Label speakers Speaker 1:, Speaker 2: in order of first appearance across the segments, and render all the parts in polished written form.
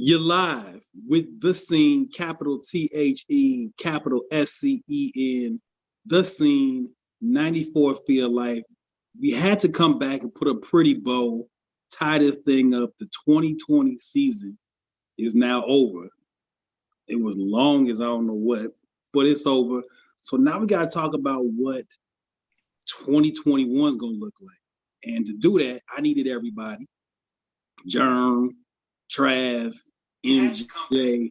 Speaker 1: You're live with the scene, capital THE, capital SCEN, the scene, 94 Feel Life. We had to come back and put a pretty bow, tie this thing up. The 2020 season is now over. It was long as I don't know what, but it's over. So now we got to talk about what 2021 is going to look like. And to do that, I needed everybody. Germ, Trav, MJ,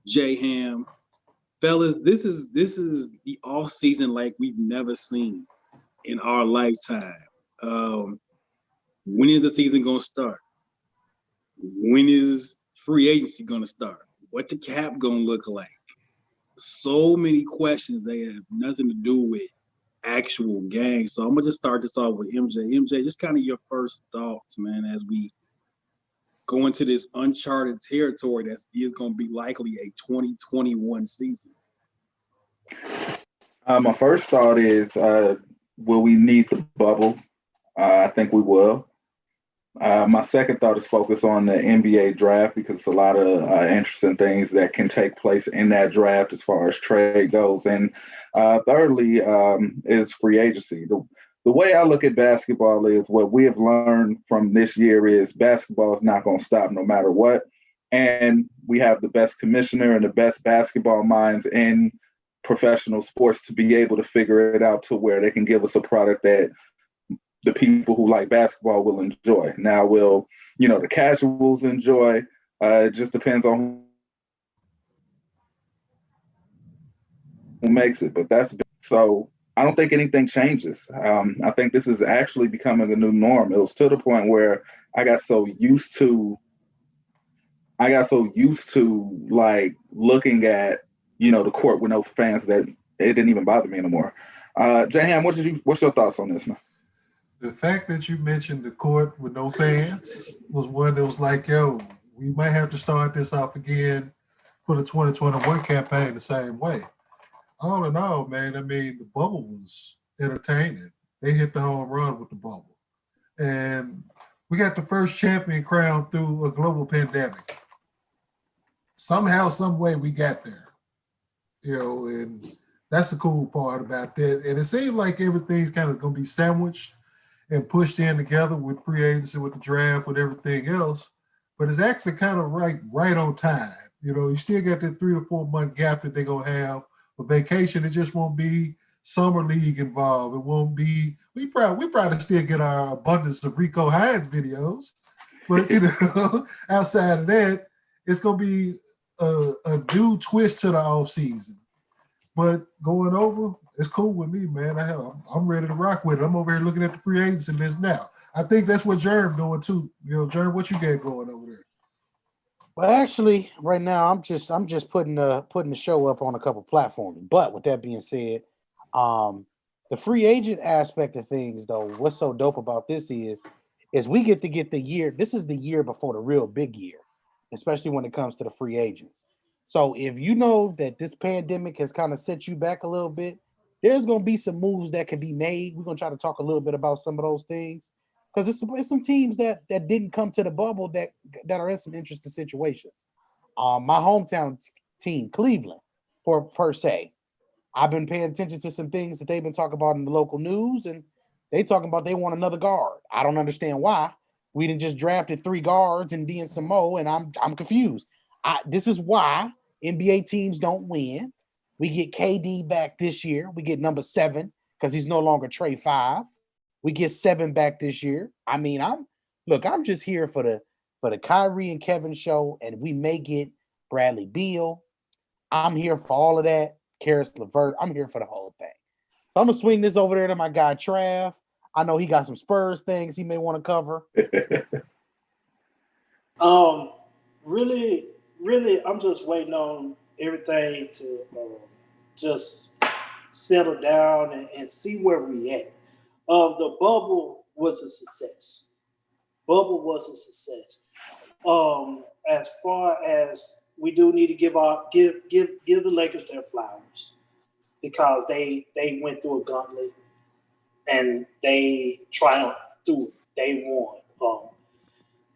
Speaker 1: J Ham. Fellas, this is the off season like we've never seen in our lifetime. When is the season gonna start? When is free agency gonna start? What the cap gonna look like? So many questions that have nothing to do with actual games. So I'm gonna just start this off with MJ. MJ, just kind of your first thoughts, man, as we go into this uncharted territory that is going to be likely a 2021 season.
Speaker 2: My first thought is, will we need the bubble? I think we will. My second thought is focused on the NBA draft because it's a lot of interesting things that can take place in that draft as far as trade goes. And thirdly is free agency. The way I look at basketball is what we have learned from this year is basketball is not going to stop no matter what. And we have the best commissioner and the best basketball minds in professional sports to be able to figure it out to where they can give us a product that the people who like basketball will enjoy. Now, will, the casuals enjoy? It just depends on who makes it, but that's so. I don't think anything changes. I think this is actually becoming a new norm. It was to the point where I got so used to like looking at, the court with no fans that it didn't even bother me anymore. Jahan, what's your thoughts on this, man?
Speaker 3: The fact that you mentioned the court with no fans was one that was like, yo, we might have to start this off again for the 2021 campaign the same way. All in all, man, I mean, the bubble was entertaining. They hit the home run with the bubble. And we got the first champion crowned through a global pandemic. Somehow, some way we got there. And that's the cool part about that. And it seems like everything's kind of going to be sandwiched and pushed in together with free agency, with the draft, with everything else. But it's actually kind of right on time. You still got that 3 to 4 month gap that they're going to have. For vacation, it just won't be summer league involved. It won't be. We probably still get our abundance of Rico Hines videos, but outside of that, it's gonna be a new twist to the off season. But going over, it's cool with me, man. I'm ready to rock with it. I'm over here looking at the free agency list now. I think that's what Jerm doing too. Jerm, what you got going over there?
Speaker 4: Well, actually, right now I'm just putting the show up on a couple platforms. But with that being said, the free agent aspect of things, though, what's so dope about this is we get the year. This is the year before the real big year, especially when it comes to the free agents. So if you know that this pandemic has kind of set you back a little bit, there's going to be some moves that can be made. We're going to try to talk a little bit about some of those things. Because it's some teams that didn't come to the bubble that are in some interesting situations. My hometown team, Cleveland, per se, I've been paying attention to some things that they've been talking about in the local news, and they talking about they want another guard. I don't understand why. We didn't just drafted 3 guards and then some more, and I'm confused. This is why NBA teams don't win. We get KD back this year. We get number 7 because he's no longer Trey 5. We get 7 back this year. I mean, I'm just here for the Kyrie and Kevin show, and we may get Bradley Beal. I'm here for all of that. Karis LeVert. I'm here for the whole thing. So I'm gonna swing this over there to my guy Trav. I know he got some Spurs things he may want to cover.
Speaker 5: Really, I'm just waiting on everything to just settle down and see where we at. The bubble was a success. As far as we do need to give the Lakers their flowers because they went through a gauntlet and they triumphed through it. They won.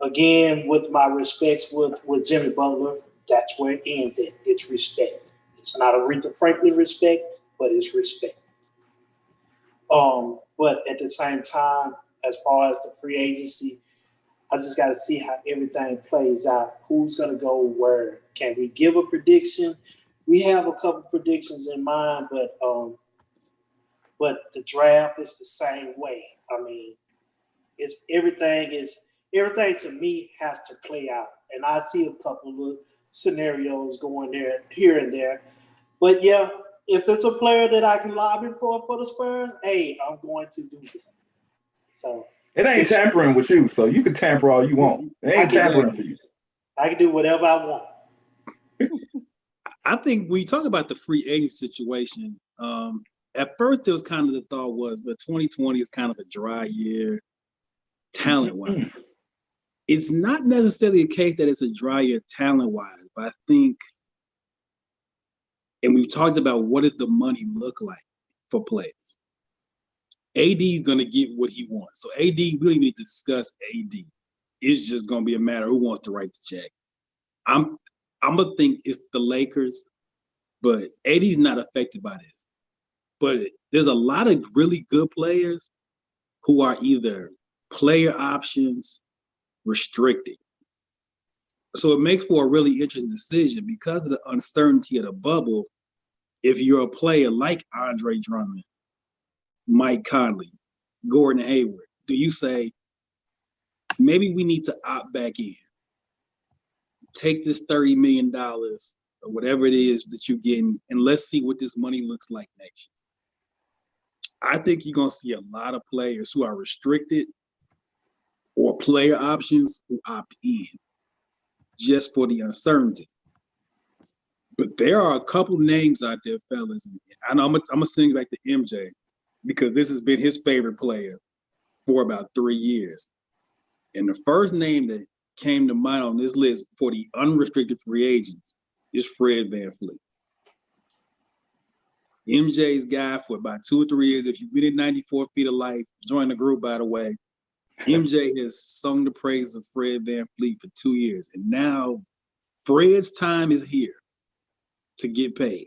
Speaker 5: Again, with my respects with Jimmy Butler, that's where it ends at. It's respect. It's not Aretha Franklin respect, but it's respect. But at the same time, as far as the free agency, I just got to see how everything plays out. Who's going to go where? Can we give a prediction? We have a couple predictions in mind, but the draft is the same way. I mean, it's everything to me has to play out, and I see a couple of scenarios going there here and there. But yeah, if it's a player that I can lobby for the Spurs, hey, I'm going to do that. So
Speaker 2: It ain't tampering with you, so you can tamper all you want. It ain't tampering for you.
Speaker 5: I can do whatever I want.
Speaker 1: I think when you talk about the free agent situation, at first there was kind of the thought was, but 2020 is kind of a dry year, talent-wise. It's not necessarily a case that it's a dry year talent-wise, but I think, and we've talked about what does the money look like for players. AD is going to get what he wants. So AD, we don't even need to discuss AD. It's just going to be a matter of who wants to write the check. I'm going to think it's the Lakers, but AD's not affected by this. But there's a lot of really good players who are either player options restricted. So it makes for a really interesting decision because of the uncertainty of the bubble. If you're a player like Andre Drummond, Mike Conley, Gordon Hayward, do you say, maybe we need to opt back in? Take this $30 million or whatever it is that you're getting, and let's see what this money looks like next year. I think you're going to see a lot of players who are restricted or player options who opt in just for the uncertainty. But there are a couple names out there, fellas. And I know I'm going to sing back to MJ because this has been his favorite player for about 3 years. And the first name that came to mind on this list for the unrestricted free agents is Fred VanVleet. MJ's guy for about 2 or 3 years. If you've been in 94 Feet of Life, join the group, by the way. MJ has sung the praises of Fred VanVleet for 2 years. And now Fred's time is here to get paid.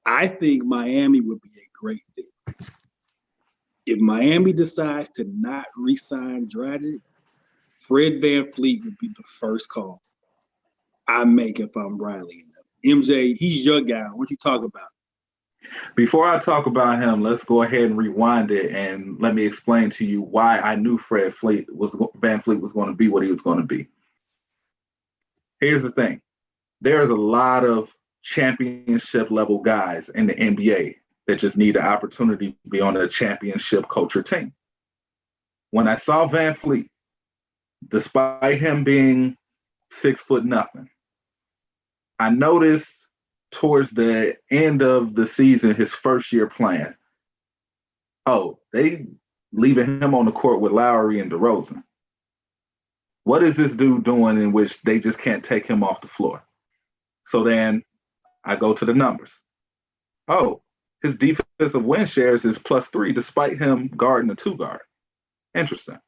Speaker 1: I think Miami would be a great fit. If Miami decides to not re-sign Dragic, Fred VanVleet would be the first call I make if I'm Riley and them. MJ, he's your guy. What you talk about?
Speaker 2: Before I talk about him, let's go ahead and rewind it and let me explain to you why I knew VanVleet was going to be what he was going to be. Here's the thing. There's a lot of championship level guys in the NBA that just need the opportunity to be on a championship culture team. When I saw VanVleet, despite him being 6'0", I noticed towards the end of the season, his first year playing, they leaving him on the court with Lowry and DeRozan. What is this dude doing in which they just can't take him off the floor? So then I go to the numbers. His defensive win shares is +3 despite him guarding a 2-guard. Interesting.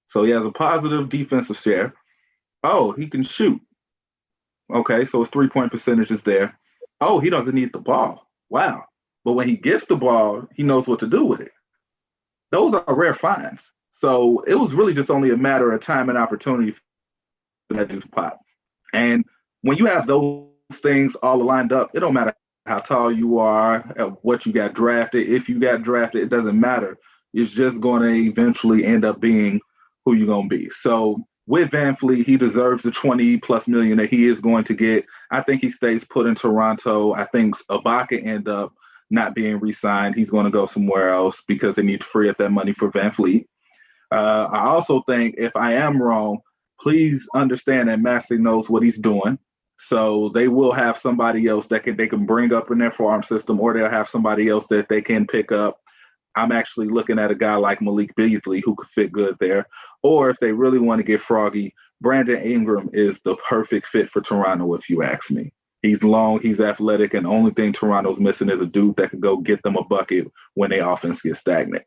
Speaker 2: So he has a positive defensive share. He can shoot. Okay, so his 3-point percentage is there. He doesn't need the ball. Wow. But when he gets the ball, he knows what to do with it. Those are rare finds. So it was really just only a matter of time and opportunity for that dude's pop. And when you have those things all lined up, it don't matter how tall you are, what you got drafted. If you got drafted, it doesn't matter. It's just going to eventually end up being who you're going to be. So with VanVleet, he deserves the $20+ million that he is going to get. I think he stays put in Toronto. I think Ibaka end up not being re-signed. He's going to go somewhere else because they need to free up that money for VanVleet. I also think, if I am wrong, please understand that Maxey knows what he's doing. So they will have somebody else that they can bring up in their farm system, or they'll have somebody else that they can pick up. I'm actually looking at a guy like Malik Beasley who could fit good there. Or if they really want to get froggy, Brandon Ingram is the perfect fit for Toronto, if you ask me. He's long, he's athletic, and the only thing Toronto's missing is a dude that can go get them a bucket when their offense gets stagnant.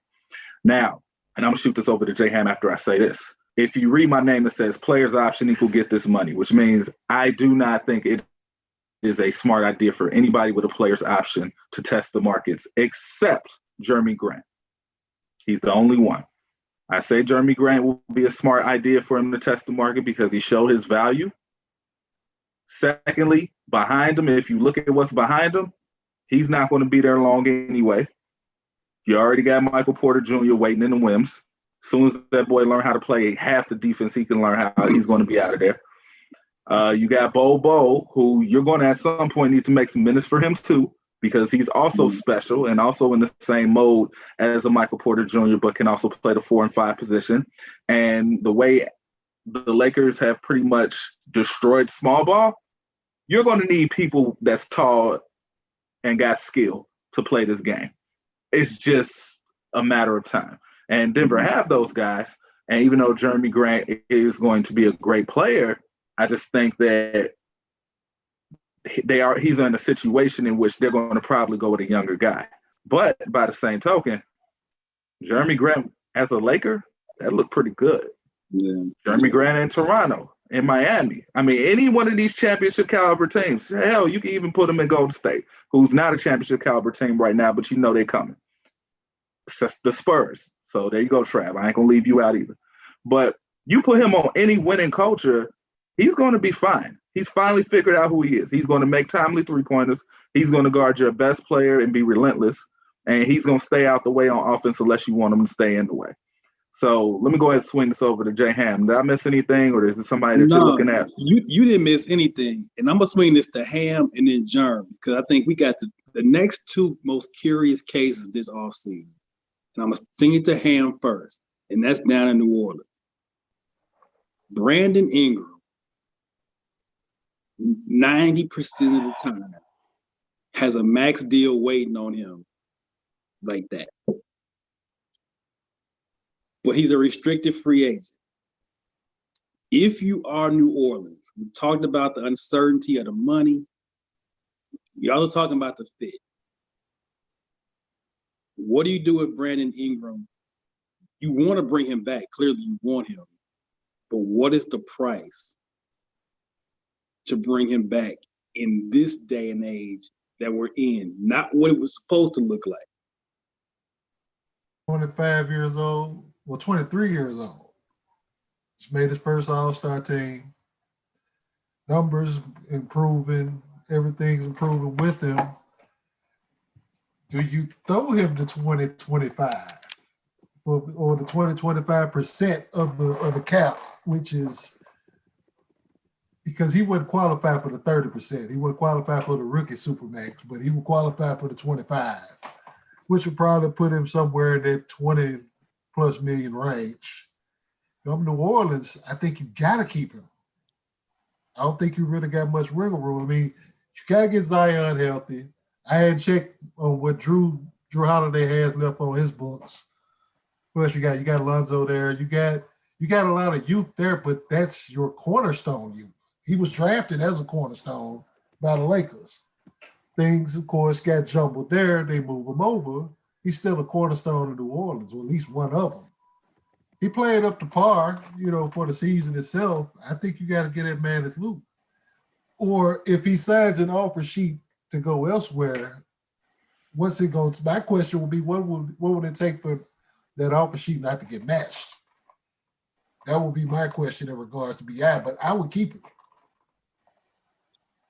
Speaker 2: Now, and I'm gonna shoot this over to J Ham after I say this. If you read my name, it says players option equal get this money, which means I do not think it is a smart idea for anybody with a player's option to test the markets except Jeremy Grant. He's the only one. I say Jeremy Grant will be a smart idea for him to test the market because he showed his value. Secondly, behind him, if you look at what's behind him, he's not going to be there long anyway. You already got Michael Porter Jr. waiting in the whims. As soon as that boy learn how to play half the defense, he can learn how he's going to be out of there. You got Bo, who you're going to at some point need to make some minutes for him too, because he's also special and also in the same mode as a Michael Porter Jr., but can also play the 4 and 5 position. And the way the Lakers have pretty much destroyed small ball, you're going to need people that's tall and got skill to play this game. It's just a matter of time. And Denver have those guys. And even though Jeremy Grant is going to be a great player, I just think that he's in a situation in which they're going to probably go with a younger guy. But by the same token, Jeremy Grant as a Laker, that looked pretty good.
Speaker 1: Yeah.
Speaker 2: Jeremy Grant in Toronto, in Miami. I mean, any one of these championship caliber teams, hell, you can even put them in Golden State, who's not a championship caliber team right now, but you know they're coming. The Spurs. So there you go, Trav. I ain't going to leave you out either. But you put him on any winning culture, he's going to be fine. He's finally figured out who he is. He's going to make timely three-pointers. He's going to guard your best player and be relentless. And he's going to stay out the way on offense unless you want him to stay in the way. So let me go ahead and swing this over to J Ham. Did I miss anything, or is it somebody that you're looking at?
Speaker 1: You didn't miss anything. And I'm going to swing this to Ham and then Germ, because I think we got the next two most curious cases this offseason. And I'm going to sing it to Ham first, and that's down in New Orleans. Brandon Ingram, 90% of the time, has a max deal waiting on him like that. But he's a restricted free agent. If you are New Orleans, we talked about the uncertainty of the money. Y'all are talking about the fit. What do you do with Brandon Ingram? You want to bring him back. Clearly, you want him. But what is the price to bring him back in this day and age that we're in? Not what it was supposed to look like.
Speaker 3: 25 years old, well, 23 years old. He's made his first All-Star team. Numbers improving. Everything's improving with him. Do you throw him to 2025 or the 20-25% of the cap, which is because he wouldn't qualify for the 30%. He wouldn't qualify for the rookie supermax, but he would qualify for the 25, which would probably put him somewhere in that 20+ million range. From New Orleans, I think you got to keep him. I don't think you really got much wiggle room. I mean, you got to get Zion healthy. I had checked on what Drew Holiday has left on his books. Plus, you got Alonzo there. You got a lot of youth there, but that's your cornerstone youth. He was drafted as a cornerstone by the Lakers. Things, of course, got jumbled there. They move him over. He's still a cornerstone of New Orleans, or at least one of them. He played up to par, for the season itself. I think you got to get that man his loot. Or if he signs an offer sheet to go elsewhere, what's it going to? My question would be, what would it take for that offer sheet not to get matched? That would be my question in regards to BI, but I would keep it.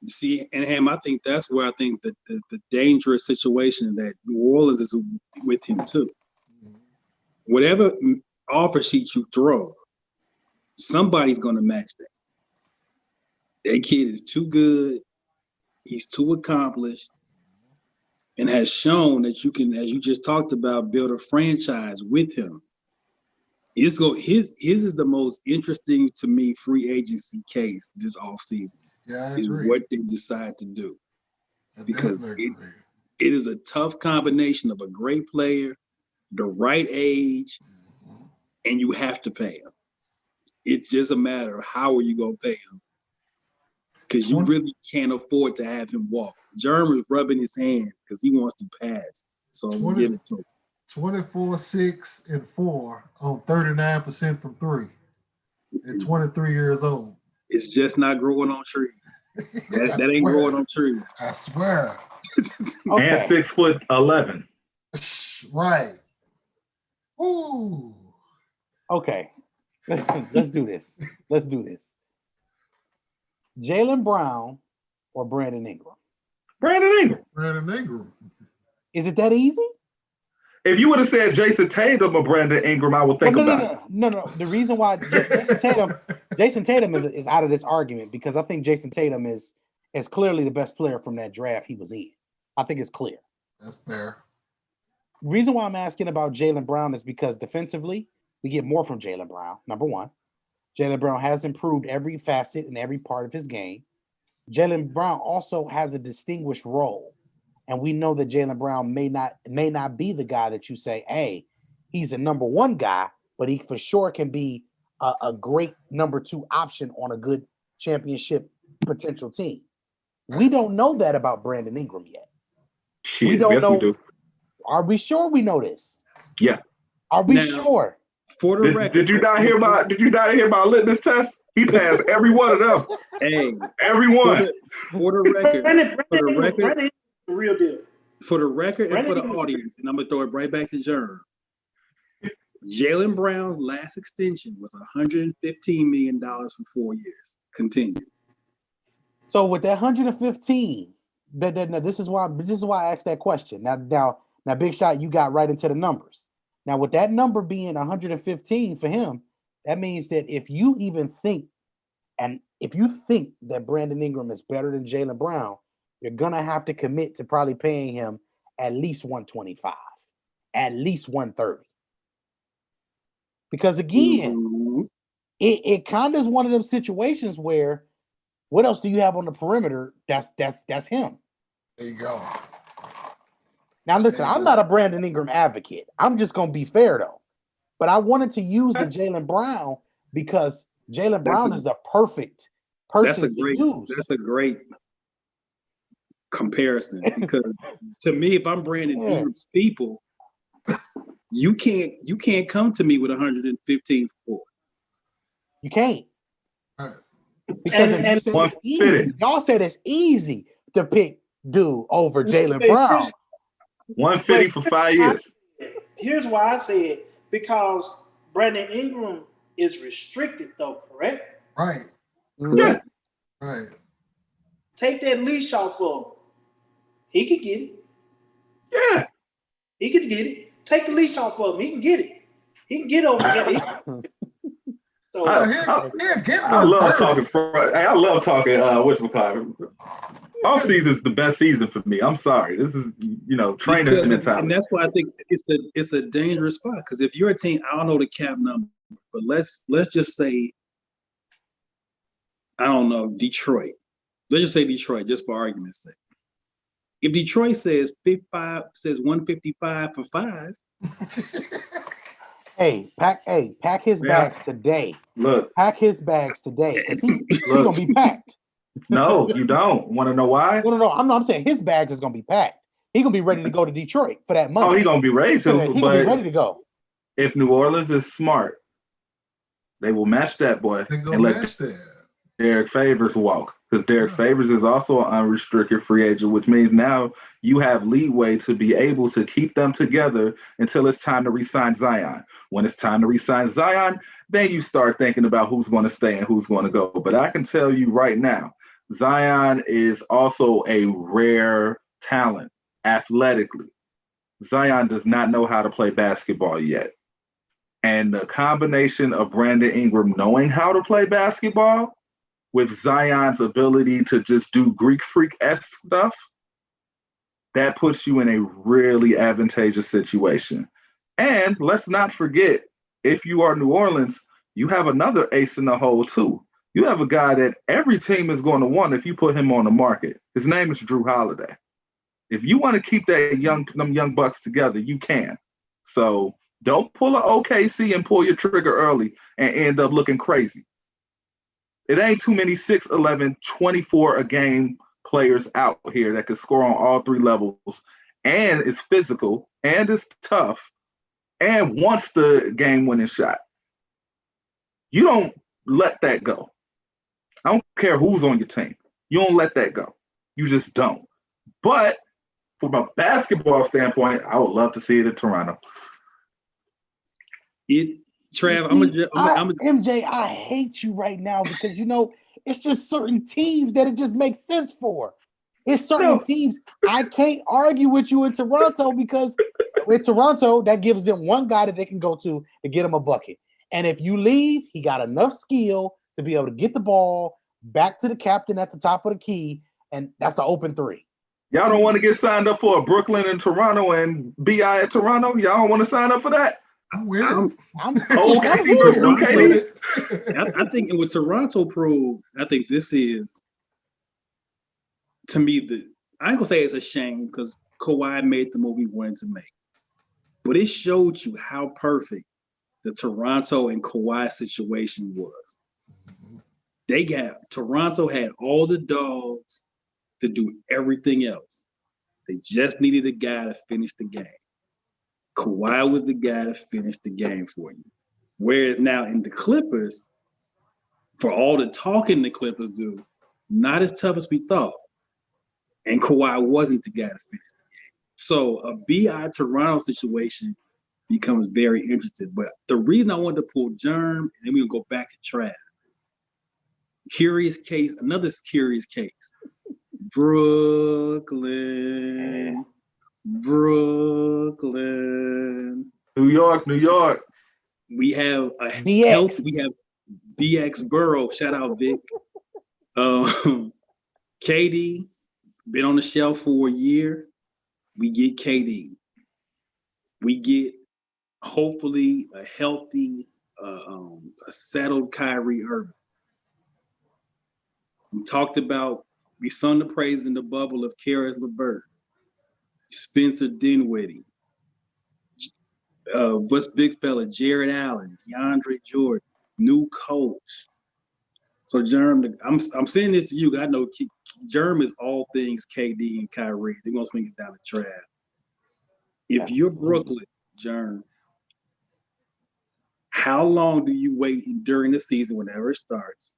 Speaker 1: See, and Ham, I think that's where I think the dangerous situation that New Orleans is with him too. Whatever offer sheet you throw, somebody's going to match that. That kid is too good. He's too accomplished and has shown that you can, as you just talked about, build a franchise with him. His is the most interesting to me free agency case this offseason.
Speaker 3: Yeah, I
Speaker 1: is
Speaker 3: agree.
Speaker 1: what they decide to do. Because it
Speaker 3: agree.
Speaker 1: is a tough combination of a great player, the right age, and you have to pay him. It's just a matter of how are you going to pay him. Because you really can't afford to have him walk. Jerm is rubbing his hand because he wants to pass. So I'm giving it to him.
Speaker 3: 24, 6, and 4 on 39% from three at 23 years old.
Speaker 1: It's just not growing on trees. That ain't
Speaker 3: swear.
Speaker 1: growing on trees.
Speaker 3: I swear.
Speaker 4: Okay.
Speaker 2: And 6'11".
Speaker 3: Right. Ooh.
Speaker 4: Okay. Let's do this. Let's do this. Jaylen Brown or Brandon Ingram?
Speaker 2: Brandon Ingram.
Speaker 3: Brandon Ingram.
Speaker 4: Is it that easy?
Speaker 2: If you would have said Jason Tatum or Brandon Ingram, I would think about it.
Speaker 4: No. The reason why Jason Tatum is out of this argument because I think Jason Tatum is clearly the best player from that draft he was in. I think it's clear.
Speaker 3: That's fair.
Speaker 4: Reason why I'm asking about Jaylen Brown is because defensively, we get more from Jaylen Brown. Number one, Jaylen Brown has improved every facet and every part of his game. Jaylen Brown also has a distinguished role. And we know that Jaylen Brown may not be the guy that you say, hey, he's a number one guy, but he for sure can be a great number two option on a good championship potential team. We don't know that about Brandon Ingram yet.
Speaker 2: Shit,
Speaker 4: we don't
Speaker 2: yes,
Speaker 4: know.
Speaker 2: we do.
Speaker 4: Are we sure we know this?
Speaker 2: Yeah.
Speaker 4: Are we
Speaker 1: Now,
Speaker 4: sure?
Speaker 1: For the record,
Speaker 2: Did you not hear my litmus test? He passed every one of them.
Speaker 1: Hey,
Speaker 2: Every one.
Speaker 1: for the record,
Speaker 5: Brandon is the real deal.
Speaker 1: for the record, and for the audience, and I'm gonna throw it right back to Jerm. Jaylen Brown's last extension was $115 million for 4 years. Continue.
Speaker 4: So with that 115, this is why I asked that question. Now, Big Shot, you got right into the numbers. Now, with that number being 115 for him, that means that if you think that Brandon Ingram is better than Jaylen Brown, you're gonna have to commit to probably paying him at least 125, at least 130. Because again, it kind of is one of them situations where what else do you have on the perimeter? That's him.
Speaker 3: There you go.
Speaker 4: Now listen, I'm not a Brandon Ingram advocate. I'm just gonna be fair though. But I wanted to use the Jaylen Brown because Jaylen Brown is the perfect person to use.
Speaker 1: That's a great comparison because to me, if I'm Brandon Ingram's people, you can't come to me with 115 for.
Speaker 4: You can't.
Speaker 5: And
Speaker 4: y'all said it's easy to pick dude over Jaylen Brown.
Speaker 2: 150 for 5 years.
Speaker 5: Here's why I say it. Because Brandon Ingram is restricted though, correct?
Speaker 3: Right.
Speaker 2: Yeah.
Speaker 3: Right.
Speaker 5: Take that leash off of him. He could get it.
Speaker 2: Yeah.
Speaker 5: He could get it. Take the leash off of him. He can get it. He can get over it. So
Speaker 2: I love talking. I love talking. Whatchamacallit. Off season is the best season for me. I'm sorry. This is training mentality,
Speaker 1: and that's why I think it's a dangerous spot. Because if you're a team, I don't know the cap number, but let's just say, I don't know, Detroit. Let's just say Detroit, just for argument's sake. If Detroit says 155 for 5.
Speaker 4: Pack his bags today.
Speaker 2: Look.
Speaker 4: Pack his bags today. Because he's gonna be packed.
Speaker 2: No, you don't. Want to know why?
Speaker 4: No. I'm saying his bags is gonna be packed. He's gonna be ready to go to Detroit for that money.
Speaker 2: Oh, he's gonna be ready to.
Speaker 4: He's gonna be ready to go.
Speaker 2: If New Orleans is smart, they will match that boy and let Derek Favors walk. Because Derek Favors is also an unrestricted free agent, which means now you have leeway to be able to keep them together until it's time to re-sign Zion. When it's time to re-sign Zion, then you start thinking about who's going to stay and who's going to go. But I can tell you right now, Zion is also a rare talent athletically. Zion does not know how to play basketball yet. And the combination of Brandon Ingram knowing how to play basketball with Zion's ability to just do Greek freak-esque stuff, that puts you in a really advantageous situation. And let's not forget, if you are New Orleans, you have another ace in the hole too. You have a guy that every team is going to want if you put him on the market. His name is Drew Holiday. If you want to keep them young bucks together, you can. So don't pull an OKC and pull your trigger early and end up looking crazy. It ain't too many 6'11", 24 a game players out here that can score on all three levels and is physical and is tough and wants the game-winning shot. You don't let that go. I don't care who's on your team. You don't let that go. You just don't. But from a basketball standpoint, I would love to see it in Toronto.
Speaker 1: Trav,
Speaker 4: MJ, I hate you right now because it's just certain teams that it just makes sense for. It's certain teams. I can't argue with you in Toronto because with Toronto, that gives them one guy that they can go to get them a bucket. And if you leave, he got enough skill to be able to get the ball back to the captain at the top of the key, and that's an open three.
Speaker 2: Y'all don't want to get signed up for a Brooklyn and Toronto and BI at Toronto? Y'all don't want to sign up for that?
Speaker 3: I'm with it.
Speaker 4: I'm
Speaker 1: Toronto, I think with Toronto proved, I think this is, to me, I ain't gonna say it's a shame because Kawhi made the move he wanted to make, but it showed you how perfect the Toronto and Kawhi situation was. Toronto had all the dogs to do everything else. They just needed a guy to finish the game. Kawhi was the guy to finish the game for you. Whereas now in the Clippers, for all the talking the Clippers do, not as tough as we thought. And Kawhi wasn't the guy to finish the game. So a BI Toronto situation becomes very interesting. But the reason I wanted to pull Germ, and then we'll go back to Trav. Another curious case. Brooklyn.
Speaker 2: New York.
Speaker 1: We have
Speaker 4: BX.
Speaker 1: We have BX Burrow. Shout out Vic. KD been on the shelf for a year. We get KD. We get hopefully a healthy, a settled Kyrie Irving. We sung the praise in the bubble of Karis LeVert, Spencer Dinwiddie, what's big fella, Jared Allen, DeAndre Jordan, new coach. So Germ, I'm saying this to you. I know Germ is all things KD and Kyrie. They're gonna swing it down the track. If you're Brooklyn, Germ, how long do you wait during the season, whenever it starts,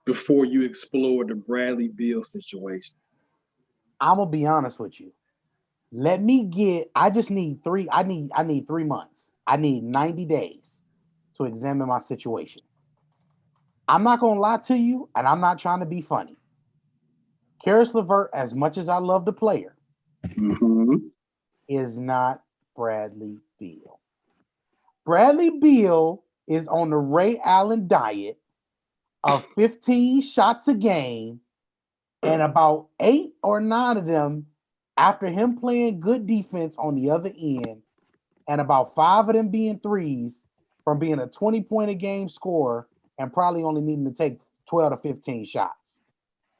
Speaker 1: before you explore the Bradley Beal situation?
Speaker 4: I'm gonna be honest with you. I just need 3 months. I need 90 days to examine my situation. I'm not gonna lie to you, and I'm not trying to be funny. Karis LeVert, as much as I love the player, is not Bradley Beal. Bradley Beal is on the Ray Allen diet of 15 shots a game, and about 8 or 9 of them after him playing good defense on the other end, and about 5 of them being threes from being a 20-point-a-game scorer and probably only needing to take 12 to 15 shots.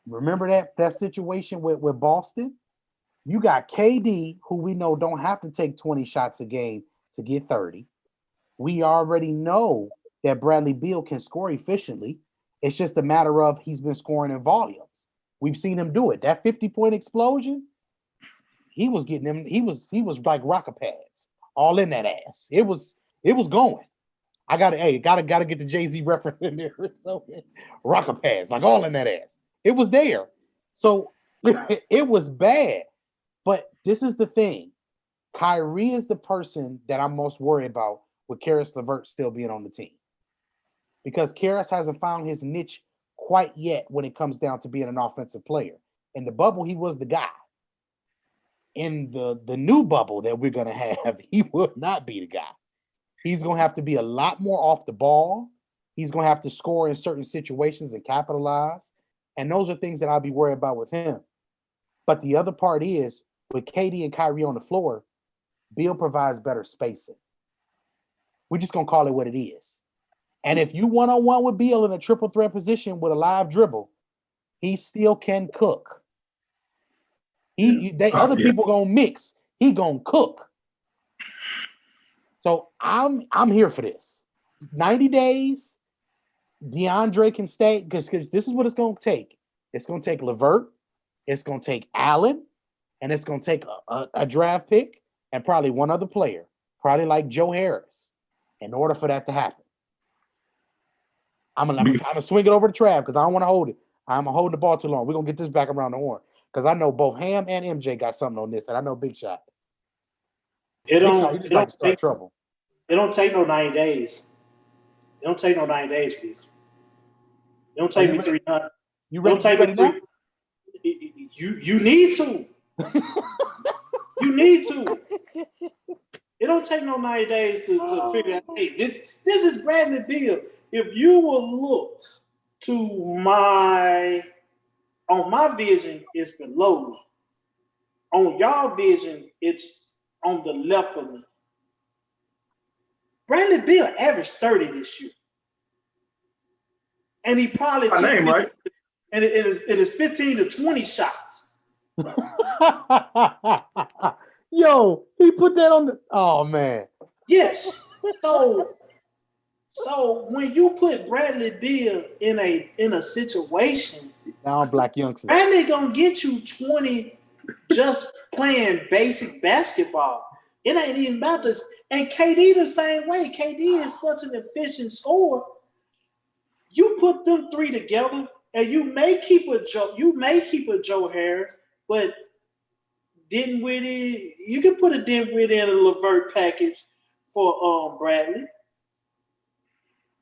Speaker 4: Remember that situation with Boston? You got KD, who we know don't have to take 20 shots a game to get 30. We already know that Bradley Beal can score efficiently. It's just a matter of he's been scoring in volumes. We've seen him do it. That 50-point explosion, he was getting them. He was like rocket pads all in that ass. It was going. I gotta get the Jay-Z reference in there. Rocket pads, like all in that ass. It was there. So it was bad. But this is the thing. Kyrie is the person that I'm most worried about with Karis LeVert still being on the team. Because Karis hasn't found his niche quite yet when it comes down to being an offensive player. In the bubble, he was the guy. In the new bubble that we're going to have, he will not be the guy. He's going to have to be a lot more off the ball. He's going to have to score in certain situations and capitalize. And those are things that I'll be worried about with him. But the other part is, with KD and Kyrie on the floor, Beal provides better spacing. We're just going to call it what it is. And if you one-on-one with Beal in a triple threat position with a live dribble, he still can cook. Other people gonna mix. He gonna cook. So I'm here for this. 90 days. DeAndre can stay because this is what it's gonna take. It's gonna take LeVert. It's gonna take Allen, and it's gonna take a draft pick. and probably one other player, probably like Joe Harris, in order for that to happen. I'm gonna swing it over to Trav because I don't want to hold it. I'm holding the ball too long. We're gonna get this back around the horn because I know both Ham and MJ got something on this, and I know Big Shot.
Speaker 5: It
Speaker 4: Big
Speaker 5: don't.
Speaker 4: Shot, he just like to start trouble.
Speaker 5: It don't take no 90 days. It don't take no 90 days for this. It don't take me 300.
Speaker 4: You ready? You ready now?
Speaker 5: You need to. You need to. It don't take no 90 days to figure out. Hey, this is Bradley Beal. If you will look to my vision, it's below me. On y'all vision, it's on the left of me. Bradley Beal averaged 30 this year. And he probably took 50, right? And it is 15 to 20 shots.
Speaker 4: Yo, he put that on the. Oh man.
Speaker 5: Yes. So when you put Bradley Beal in a situation,
Speaker 4: now Black youngster,
Speaker 5: Bradley gonna get you 20 just playing basic basketball. It ain't even about this. And KD the same way. KD is such an efficient scorer. You put them three together, and you may keep a Joe Harris, but Dinwiddie, you can put a Dinwiddie in a LeVert package for Bradley.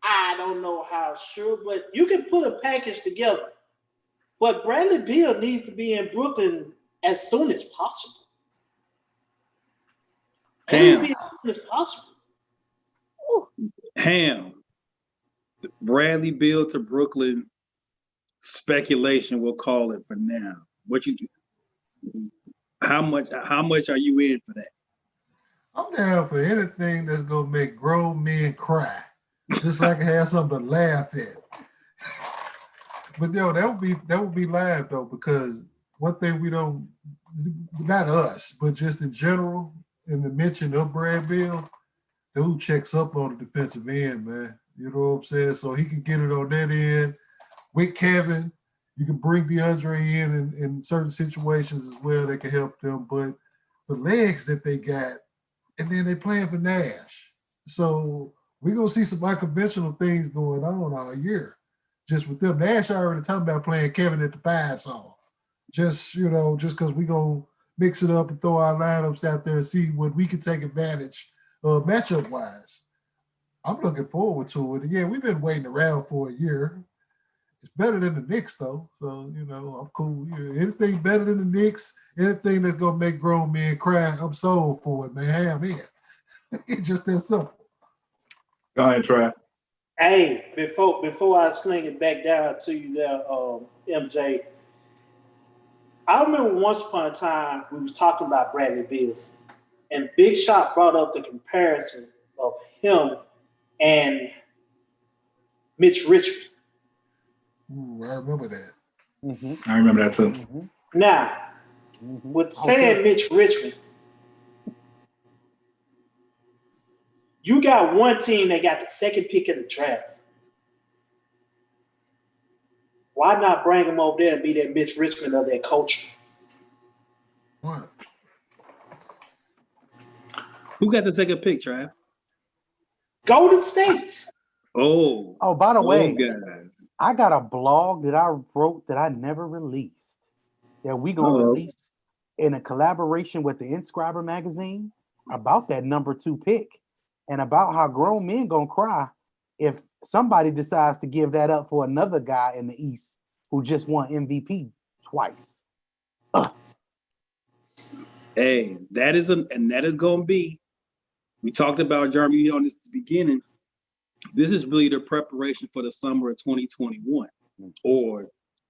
Speaker 5: I don't know how sure, but you can put a package together. But Bradley Beal needs to be in Brooklyn as soon as possible.
Speaker 1: Ham.
Speaker 5: As soon as possible.
Speaker 1: Ham. Bradley Beal to Brooklyn speculation, we'll call it for now. How much are you in for that?
Speaker 3: I'm down for anything that's gonna make grown men cry. Just like I have something to laugh at. But yo, that would be live though, because one thing we don't, not us, but just in general, in the mention of Brad Beal, dude checks up on the defensive end, man. You know what I'm saying? So he can get it on that end. With Kevin, you can bring DeAndre in certain situations as well that can help them. But the legs that they got, and then they playing for Nash. So we're going to see some unconventional things going on all year. Just with them. Nash already talking about playing Kevin at the 5 zone. Just because we're going to mix it up and throw our lineups out there and see what we can take advantage of matchup-wise. I'm looking forward to it. Yeah, we've been waiting around for a year. It's better than the Knicks, though. So, I'm cool. Anything better than the Knicks, anything that's going to make grown men cry, I'm sold for it, man. I'm in. It's just that simple.
Speaker 2: Go ahead, Trav.
Speaker 5: Hey, before I sling it back down to you there, MJ, I remember once upon a time we was talking about Bradley Beal, and Big Shot brought up the comparison of him and Mitch Richmond.
Speaker 3: Ooh, I remember that.
Speaker 2: Mm-hmm. I remember that too.
Speaker 5: Mm-hmm. Now, with saying Mitch Richmond, you got one team that got the second pick of the draft. Why not bring him over there and be that Mitch Richmond of their culture?
Speaker 3: What?
Speaker 1: Who got the second pick, Trav?
Speaker 5: Golden State.
Speaker 1: Oh,
Speaker 4: by the way,
Speaker 1: guys.
Speaker 4: I got a blog that I wrote that I never released that we gonna release in a collaboration with the Inscriber magazine about that number 2 pick and about how grown men gonna cry if somebody decides to give that up for another guy in the East who just won MVP twice.
Speaker 1: Hey, that is gonna be. We talked about Jeremy on this at the beginning. This is really the preparation for the summer of 2021 or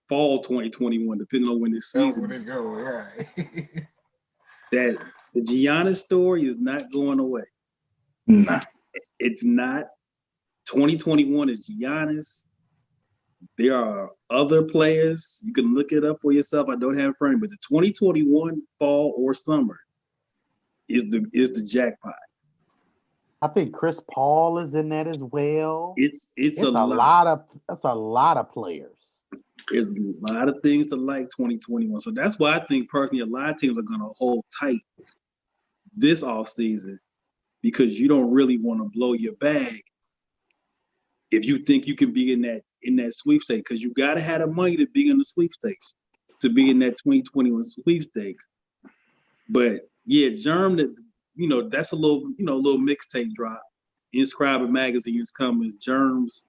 Speaker 1: fall 2021, depending on when this season is.
Speaker 3: Right.
Speaker 1: That the Giannis story is not going away.
Speaker 2: Nah.
Speaker 1: It's not. 2021 is Giannis. There are other players. You can look it up for yourself. I don't have it in front of me, but the 2021 fall or summer is the jackpot.
Speaker 4: I think Chris Paul is in that as well.
Speaker 1: It's a
Speaker 4: lot of players.
Speaker 1: There's a lot of things to like 2021. So that's why I think personally a lot of teams are going to hold tight this off season because you don't really want to blow your bag if you think you can be in that sweepstakes, because you gotta have the money to be in the sweepstakes, to be in that 2021 sweepstakes. But yeah, Germ, that that's a little mixtape drop. Inscriber magazine is coming. Germ's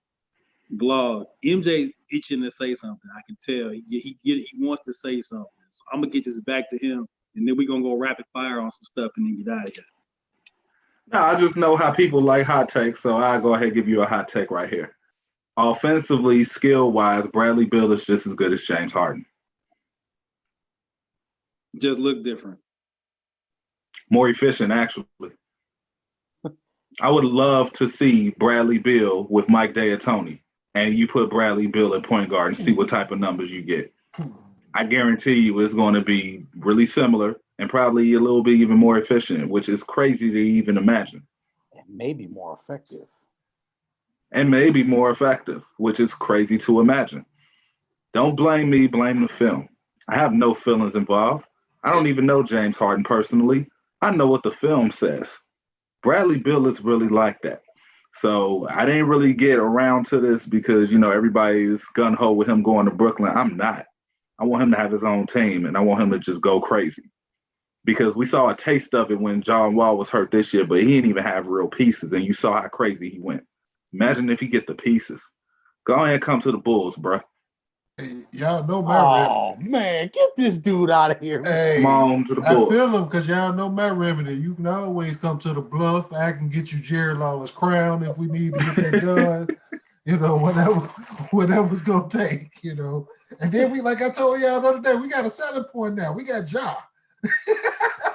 Speaker 1: blog. MJ's itching to say something. I can tell he wants to say something. So I'm gonna get this back to him, and then we're gonna go rapid fire on some stuff and then get out of here.
Speaker 2: No, I just know how people like hot takes, so I'll go ahead and give you a hot take right here. Offensively, skill-wise, Bradley Beal is just as good as James Harden.
Speaker 1: Just look different.
Speaker 2: More efficient, actually. I would love to see Bradley Beal with Mike D'Antoni, and you put Bradley Beal at point guard and see what type of numbers you get. I guarantee you it's going to be really similar and probably a little bit even more efficient, which is crazy to even imagine.
Speaker 4: And maybe more effective.
Speaker 2: And maybe more effective, which is crazy to imagine. Don't blame me, blame the film. I have no feelings involved. I don't even know James Harden personally. I know what the film says. Bradley Beal is really like that. So I didn't really get around to this because, everybody's gung-ho with him going to Brooklyn. I'm not. I want him to have his own team, and I want him to just go crazy. Because we saw a taste of it when John Wall was hurt this year, but he didn't even have real pieces, and you saw how crazy he went. Imagine if he get the pieces. Go ahead and come to the Bulls, bro.
Speaker 3: Hey, y'all know my
Speaker 4: Oh
Speaker 3: remedy.
Speaker 4: man, get this dude out of here.
Speaker 3: Hey,
Speaker 2: Come on to the
Speaker 3: I
Speaker 2: Bulls.
Speaker 3: feel him because y'all know my remedy. You can always come to the bluff. I can get you Jerry Lawler's crown if we need to get that done. Whatever's gonna take. And then like I told y'all the other day, we got a selling point now. We got Ja.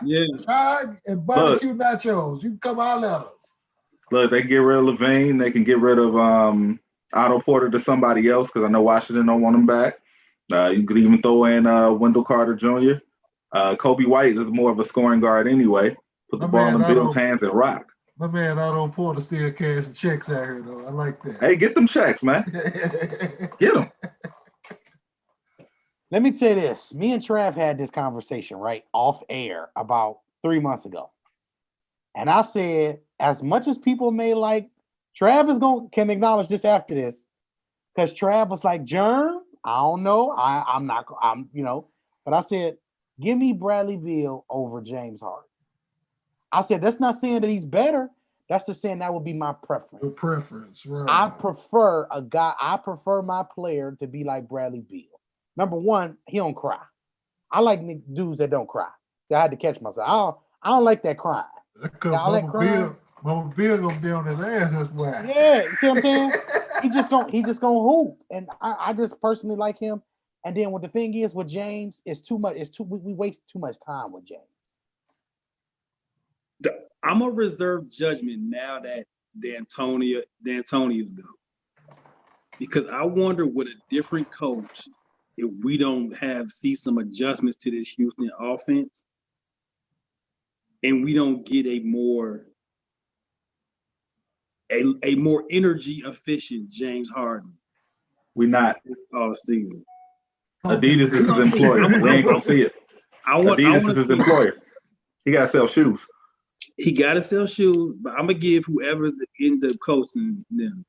Speaker 1: Yeah.
Speaker 3: Ja and barbecue nachos. You can come all at us.
Speaker 2: Look, they can get rid of Levine. They can get rid of Otto Porter to somebody else because I know Washington don't want him back. You could even throw in Wendell Carter Jr. Kobe White is more of a scoring guard anyway. Put the ball in Bill's hands and rock.
Speaker 3: My man Otto Porter still cashing checks out here, though. I like that.
Speaker 2: Hey, get them checks, man. Get them.
Speaker 4: Let me tell you this. Me and Trav had this conversation, right, off air about 3 months ago. And I said, as much as people may like, Trav can acknowledge this after this, because Trav was like, Germ, I don't know. But I said, give me Bradley Beal over James Harden. I said, that's not saying that he's better. That's just saying that would be my preference.
Speaker 3: Your preference, right.
Speaker 4: I prefer my player to be like Bradley Beal. Number one, he don't cry. I like dudes that don't cry. I had to catch myself. I don't like that crying.
Speaker 3: Mama Bill gonna be on his ass. That's why.
Speaker 4: Yeah, see what I'm saying? he just gonna hoop, and I just personally like him. And then what the thing is with James, it's too much. We waste too much time with James.
Speaker 1: I'm gonna reserve judgment now that D'Antoni is gone, because I wonder with a different coach if we don't see some adjustments to this Houston offense, and we don't get a more energy efficient James Harden.
Speaker 2: We not
Speaker 1: all season.
Speaker 2: Adidas is his employer. We ain't gonna see it. Adidas is his employer. He gotta sell shoes.
Speaker 1: He gotta sell shoes, but I'm gonna give whoever's in the coaching them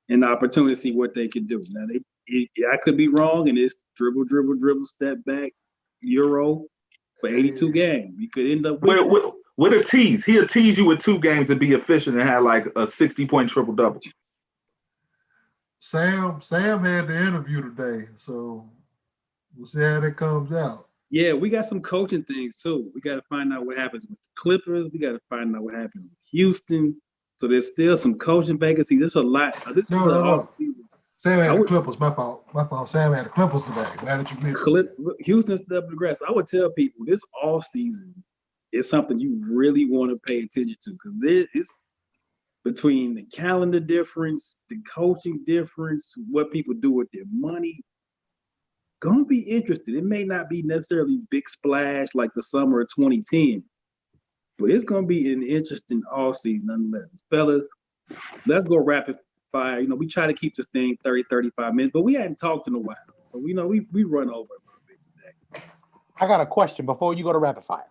Speaker 1: an opportunity to see what they can do. Now I could be wrong, and it's dribble, step back, Euro for 82 games. We could end up
Speaker 2: with a tease. He'll tease you with 2 games to be efficient and have like a 60-point triple-double.
Speaker 3: Sam had the interview today, so we'll see how that comes out.
Speaker 1: Yeah, we got some coaching things too. We got to find out what happens with the Clippers. We got to find out what happens with Houston. So there's still some coaching vacancy. There's a lot.
Speaker 3: No. Sam had the Clippers. My fault. Sam had the Clippers today. Now that you mentioned
Speaker 1: Houston stepped the grass. I would tell people this offseason is something you really want to pay attention to, because there is between the calendar difference, the coaching difference, what people do with their money. Gonna be interesting. It may not be necessarily big splash like the summer of 2010, but it's gonna be an interesting all season nonetheless. Fellas, let's go rapid fire. We try to keep this thing 30, 35 minutes, but we hadn't talked in a while. So we run over a little bit today.
Speaker 4: I got a question before you go to rapid fire.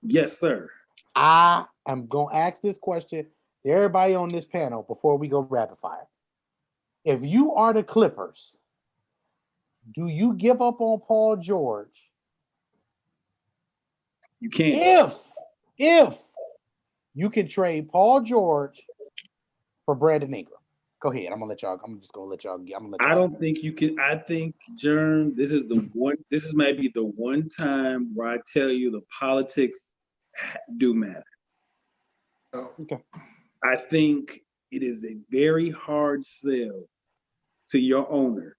Speaker 1: Yes, sir.
Speaker 4: I am going to ask this question to everybody on this panel before we go rapid fire. If you are the Clippers, do you give up on Paul George?
Speaker 1: You can't.
Speaker 4: If you can trade Paul George for Brandon Ingram. Go ahead. I'm just gonna let y'all.
Speaker 1: I don't think you can. I think, Jern, this is maybe the one time where I tell you the politics do matter.
Speaker 3: Oh.
Speaker 4: Okay.
Speaker 1: I think it is a very hard sell to your owner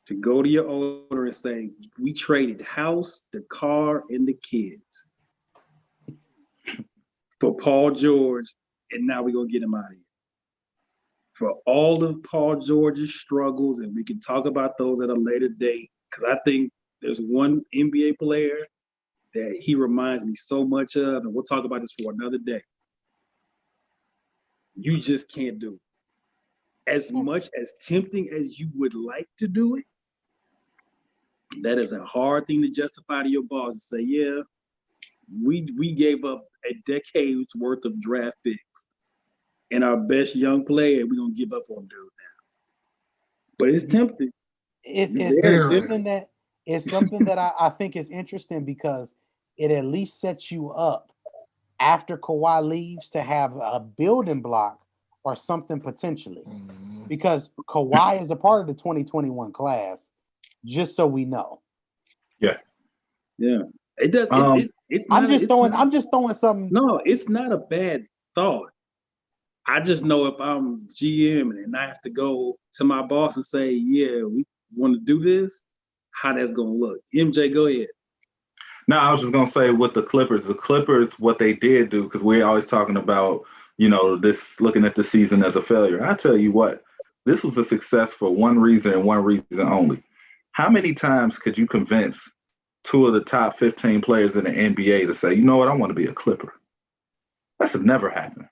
Speaker 1: to go to your owner and say, we traded house, the car, and the kids for Paul George, and now we're going to get him out of here. For all of Paul George's struggles, and we can talk about those at a later date, because I think there's one NBA player that he reminds me so much of, and we'll talk about this for another day. You just can't do it. As much as tempting as you would like to do it, that is a hard thing to justify to your boss and say, yeah, we gave up a decade's worth of draft picks and our best young player, we're going to give up on dude now. But it's tempting.
Speaker 4: It's something that I think is interesting because it at least sets you up after Kawhi leaves to have a building block or something potentially. Because Kawhi is a part of the 2021 class, just so we know.
Speaker 2: Yeah.
Speaker 1: It does.
Speaker 4: I'm just throwing something.
Speaker 1: No, it's not a bad thought. I just know if I'm GM and I have to go to my boss and say, yeah, we want to do this, how that's going to look. MJ, go ahead.
Speaker 2: No, I was just going to say with the Clippers, what they did do, because we're always talking about, this looking at the season as a failure. I tell you what, this was a success for one reason and one reason only. How many times could you convince two of the top 15 players in the NBA to say, you know what, I want to be a Clipper? That's never happened.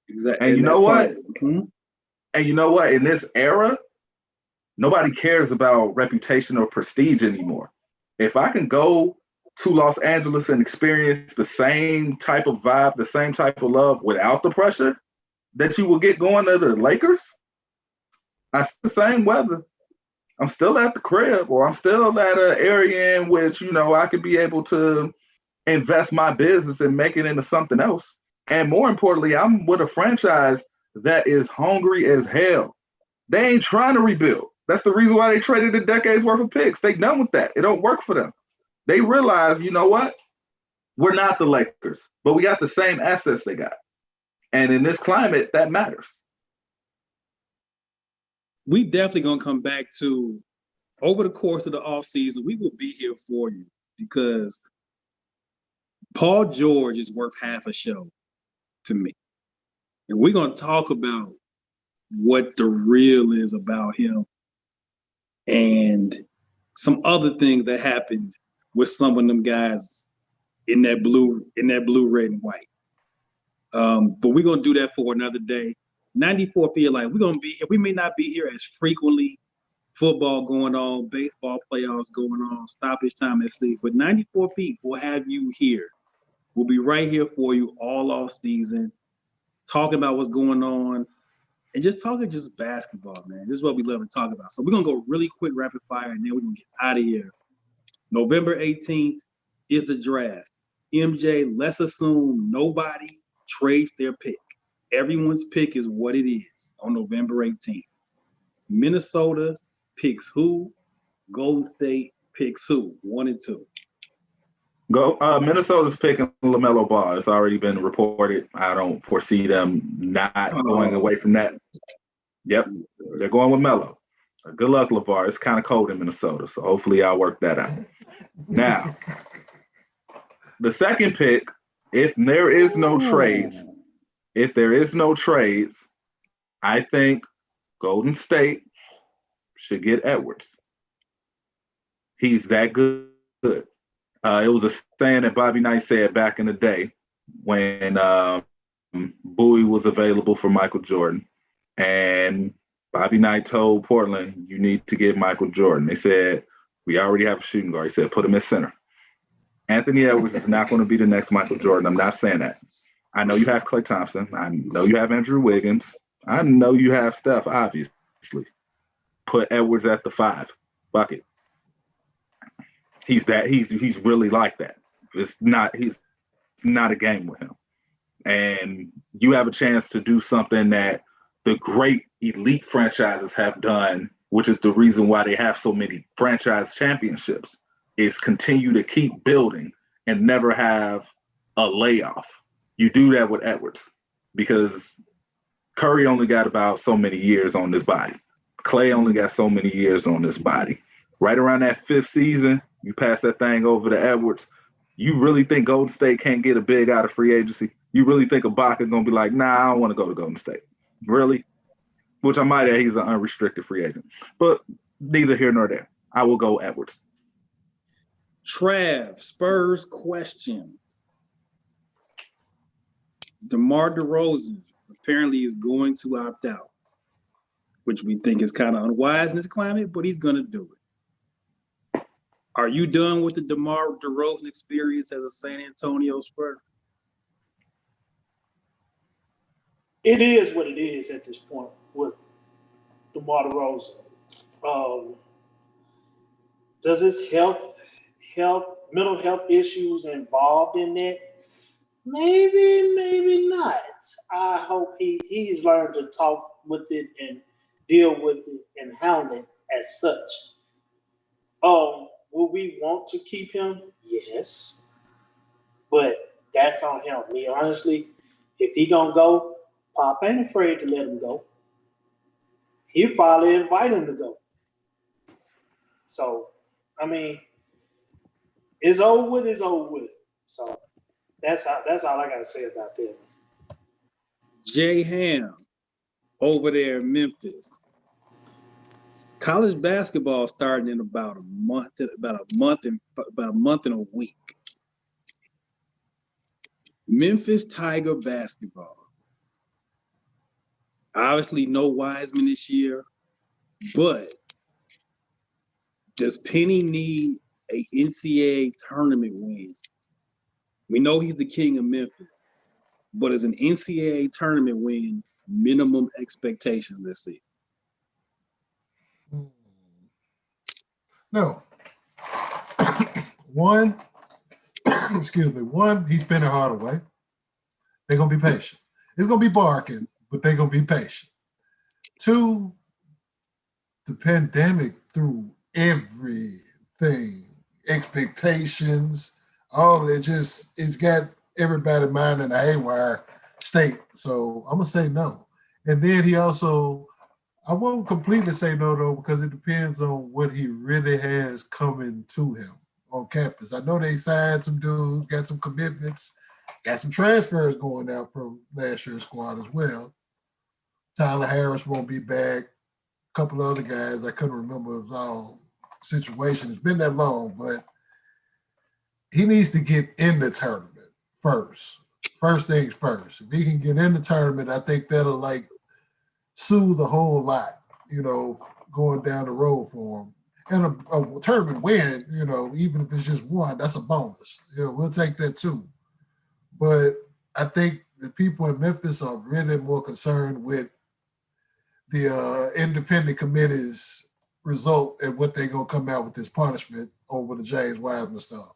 Speaker 1: Exactly.
Speaker 2: And you know what? And you know what? In this era, nobody cares about reputation or prestige anymore. If I can go to Los Angeles and experience the same type of vibe, the same type of love without the pressure that you will get going to the Lakers, I see the same weather. I'm still at the crib, or I'm still at an area in which, I could be able to invest my business and make it into something else. And more importantly, I'm with a franchise that is hungry as hell. They ain't trying to rebuild. That's the reason why they traded a decade's worth of picks. They done with that. It don't work for them. They realize, you know what? We're not the Lakers, but we got the same assets they got. And in this climate, that matters.
Speaker 1: We definitely going to come back to, over the course of the offseason, we will be here for you because Paul George is worth half a show to me. And we're going to talk about what the real is about him and some other things that happened with some of them guys in that blue, red, and white. But we're going to do that for another day. 94 feel like we're going to be here. We may not be here as frequently. Football going on, baseball playoffs going on, stoppage time at sea. But 94 feet will have you here. We'll be right here for you all off season, talking about what's going on, and just talking just basketball, man. This is what we love to talk about. So we're going to go really quick rapid fire, and then we're going to get out of here. November 18th is the draft. MJ, let's assume nobody trades their pick. Everyone's pick is what it is on November 18th. Minnesota picks who? Golden State picks who? 1 and 2.
Speaker 2: Minnesota's picking LaMelo Ball. It's already been reported. I don't foresee them not going away from that. Yep, they're going with Melo. Good luck, LeVar. It's kind of cold in Minnesota, so hopefully I'll work that out. Now, the second pick, if there is no trades, I think Golden State should get Edwards. He's that good. It was a saying that Bobby Knight said back in the day when Bowie was available for Michael Jordan. And Bobby Knight told Portland, you need to get Michael Jordan. They said, we already have a shooting guard. He said, put him at center. Anthony Edwards is not going to be the next Michael Jordan. I'm not saying that. I know you have Klay Thompson. I know you have Andrew Wiggins. I know you have Steph, obviously. Put Edwards at the 5. Fuck it. He's really like that. He's not a game with him. And you have a chance to do something that the great elite franchises have done, which is the reason why they have so many franchise championships, is continue to keep building and never have a layoff. You do that with Edwards because Curry only got about so many years on this body. Klay only got so many years on this body. Right around that 5th season, you pass that thing over to Edwards. You really think Golden State can't get a big out of free agency? You really think Ibaka going to be like, nah, I don't want to go to Golden State? Really? Which I might add, he's an unrestricted free agent. But neither here nor there. I will go Edwards.
Speaker 1: Trav, Spurs question. DeMar DeRozan apparently is going to opt out, which we think is kind of unwise in this climate, but he's going to do it. Are you done with the DeMar DeRozan experience as a San Antonio Spur?
Speaker 5: It is what it is at this point with DeMar DeRozan. Does his mental health issues involved in that? Maybe, maybe not. I hope he's learned to talk with it and deal with it and handle it as such. Will we want to keep him? Yes. But that's on him. Me, honestly, if he gonna go, Pop ain't afraid to let him go. He'll probably invite him to go. So, I mean, it's over with, it's over with. So that's all I gotta say about that.
Speaker 1: Jay Ham over there in Memphis. College basketball starting in about a month and a week. Memphis Tiger basketball. Obviously, no Wiseman this year, but does Penny need a NCAA tournament win? We know he's the king of Memphis, but is an NCAA tournament win minimum expectations this season?
Speaker 3: No. One, he's spending hard away. They're going to be patient. It's going to be barking, but they're going to be patient. 2, the pandemic threw everything, expectations, all that it's got everybody mind in a haywire state. So I'm going to say no. And then he also, I won't completely say no, though, because it depends on what he really has coming to him on campus. I know they signed some dudes, got some commitments, got some transfers going out from last year's squad as well. Tyler Harris won't be back. A couple other guys, I couldn't remember. It was all situation. It's been that long, but he needs to get in the tournament first. First things first. If he can get in the tournament, I think that'll soothe a whole lot, going down the road for him. And a tournament win, even if it's just one, that's a bonus. We'll take that too. But I think the people in Memphis are really more concerned with the independent committee's result and what they're going to come out with this punishment over the James Wiseman stuff.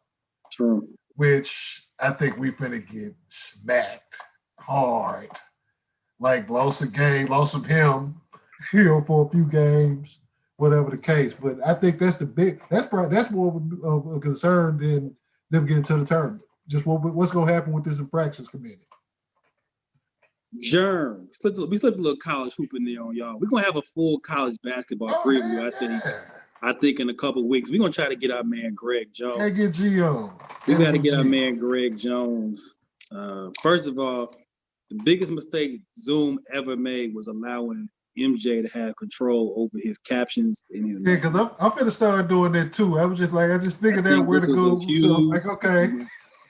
Speaker 1: True.
Speaker 3: Which I think we're finna get smacked hard. Like lost a game, lost of him, for a few games, whatever the case. But I think that's that's more of a concern than them getting to the tournament. Just what's going to happen with this infractions committee.
Speaker 1: Germ, we slipped a little college hoop in there on y'all. We're going to have a full college basketball preview, I think in a couple of weeks. We're going to try to get our man Greg Jones.
Speaker 3: Hey, get G on.
Speaker 1: We got to get our man Greg Jones. First of all, the biggest mistake Zoom ever made was allowing MJ to have control over his captions.
Speaker 3: Yeah, because I'm finna start doing that too. I just figured out where to go. So okay.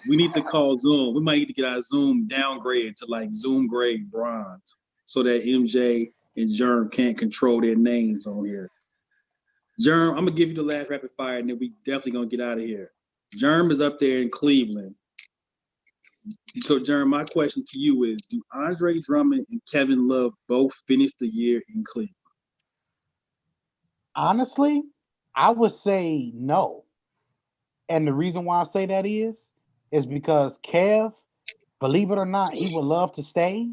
Speaker 1: We need to call Zoom. We might need to get our Zoom downgraded to Zoom grade bronze so that MJ and Germ can't control their names on here. Germ, I'm going to give you the last rapid fire and then we definitely going to get out of here. Germ is up there in Cleveland. So, Germ, my question to you is: do Andre Drummond and Kevin Love both finish the year in Cleveland?
Speaker 4: Honestly, I would say no. And the reason why I say that is because Kev, believe it or not, he would love to stay,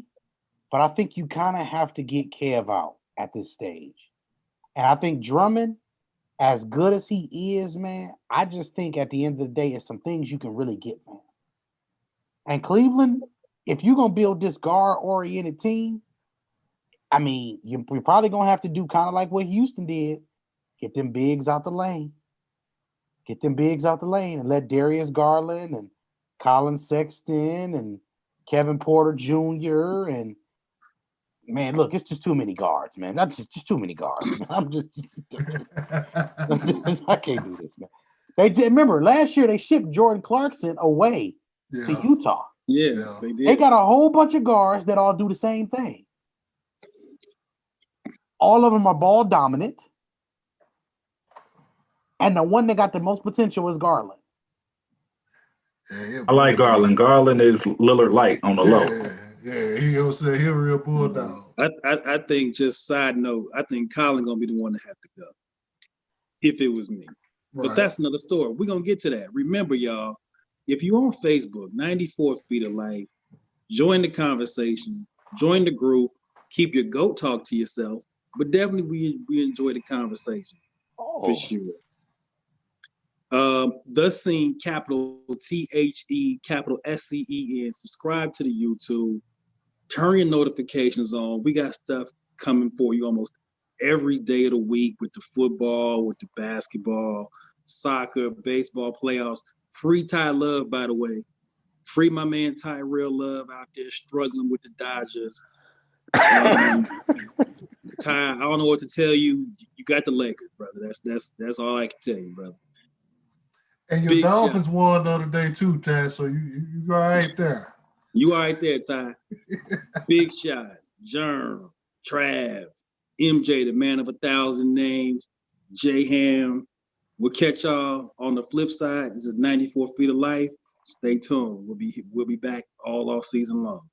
Speaker 4: but I think you kind of have to get Kev out at this stage. And I think Drummond, as good as he is, man, I just think at the end of the day, it's some things you can really get, man. And Cleveland, if you're gonna build this guard-oriented team, I mean, you're probably gonna have to do kind of like what Houston did: get them bigs out the lane, and let Darius Garland and Colin Sexton and Kevin Porter Jr. and man, look, it's just too many guards, man. That's just too many guards. Man. I can't do this, man. They did remember last year they shipped Jordan Clarkson away to Utah.
Speaker 1: Yeah, they did.
Speaker 4: They got a whole bunch of guards that all do the same thing. All of them are ball dominant. And the one that got the most potential is Garland.
Speaker 3: Yeah,
Speaker 2: I like Garland. Garland is Lillard light on the low.
Speaker 3: Yeah, he gonna say he a real bulldog.
Speaker 1: I think, just side note, I think Colin gonna be the one to have to go if it was me.
Speaker 3: Right.
Speaker 1: But that's another story. We're gonna get to that. Remember, y'all, if you're on Facebook, 94 Feet of Life, join the conversation, join the group, keep your goat talk to yourself, but definitely we enjoy the conversation for sure. The Scene, capital THE, capital SCEN. Subscribe to the YouTube. Turn your notifications on. We got stuff coming for you almost every day of the week with the football, with the basketball, soccer, baseball playoffs. Free Ty Love, by the way. Free my man Tyrell Love out there struggling with the Dodgers. Ty, I don't know what to tell you. You got the Lakers, brother. That's all I can tell you, brother.
Speaker 3: And your Dolphins won the other day too, Ty. So you right there.
Speaker 1: You all right there, Ty. Big shot, Germ, Trav, MJ, the man of 1,000 names, J Ham. We'll catch y'all on the flip side. This is 94 Feet of Life. Stay tuned. We'll be back all off season long.